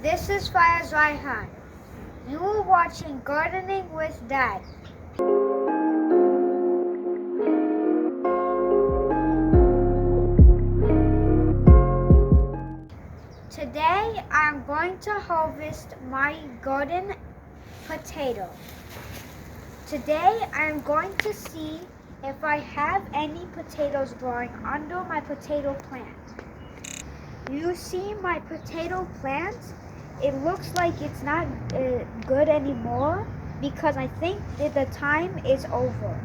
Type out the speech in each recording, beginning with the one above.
This is Fayaz Raihan. You are watching Gardening with Dad. Today I am going to harvest my garden potato. Today I am going to see if I have any potatoes growing under my potato plant. You see my potato plant? It looks like it's not good anymore because I think that the time is over.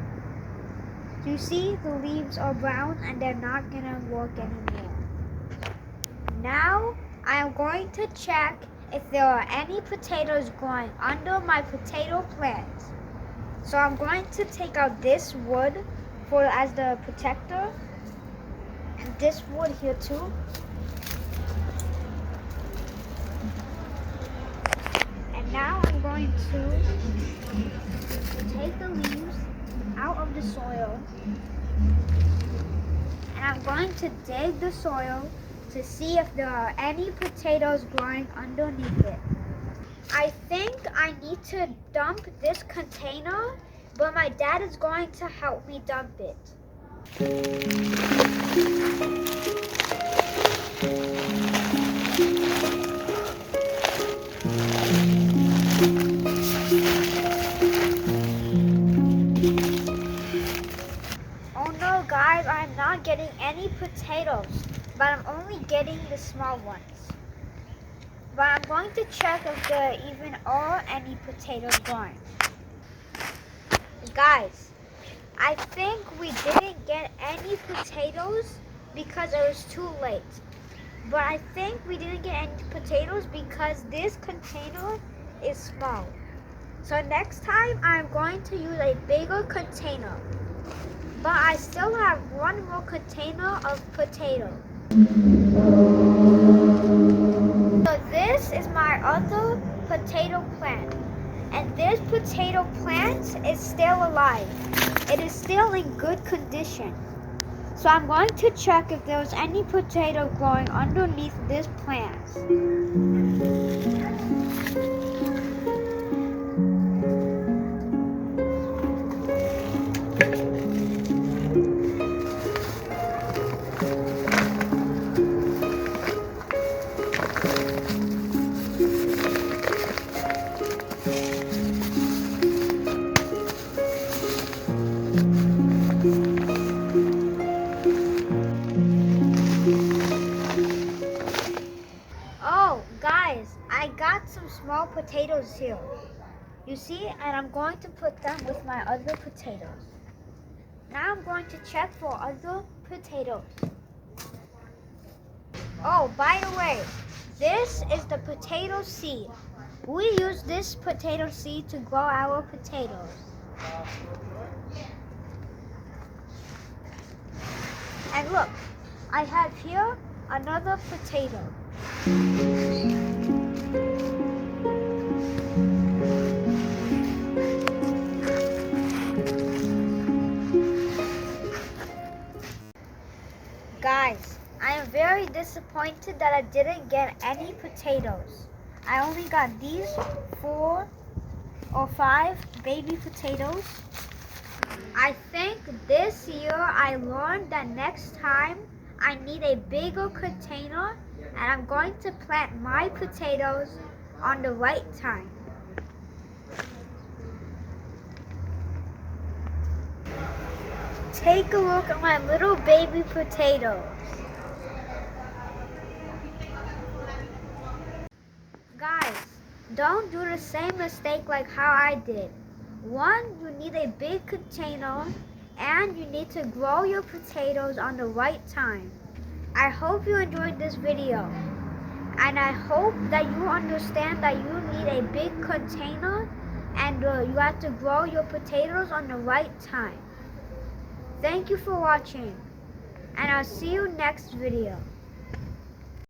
You see the leaves are brown and they're not gonna work anymore. Now I am going to check if there are any potatoes growing under my potato plant. So I'm going to take out this wood as the protector, and this wood here too. And now I'm going to take the leaves out of the soil, and I'm going to dig the soil to see if there are any potatoes growing underneath it. I think I need to dump this container, but my dad is going to help me dump it. Oh no guys, I'm not getting any potatoes, but I'm only getting the small ones. But I'm going to check if there even are any potatoes growing. Guys, I think we didn't get any potatoes because it was too late. But I think we didn't get any potatoes because this container is small. So next time I'm going to use a bigger container. But I still have one more container of potatoes. So this is my other potato plant. And this potato plant is still alive. It is still in good condition. So I'm going to check if there's any potato growing underneath this plant. Guys, I got some small potatoes here. You see, and I'm going to put them with my other potatoes. Now I'm going to check for other potatoes. Oh, by the way, this is the potato seed. We use this potato seed to grow our potatoes. And look, I have here another potato. Guys, I am very disappointed that I didn't get any potatoes. I only got these 4 or 5 baby potatoes. I think this year I learned that next time I need a bigger container, and I'm going to plant my potatoes on the right time. Take a look at my little baby potatoes. Guys, don't do the same mistake like how I did. 1, you need a big container, and you need to grow your potatoes on the right time. I hope you enjoyed this video, and I hope that you understand that you need a big container and you have to grow your potatoes on the right time. Thank you for watching, and I'll see you next video.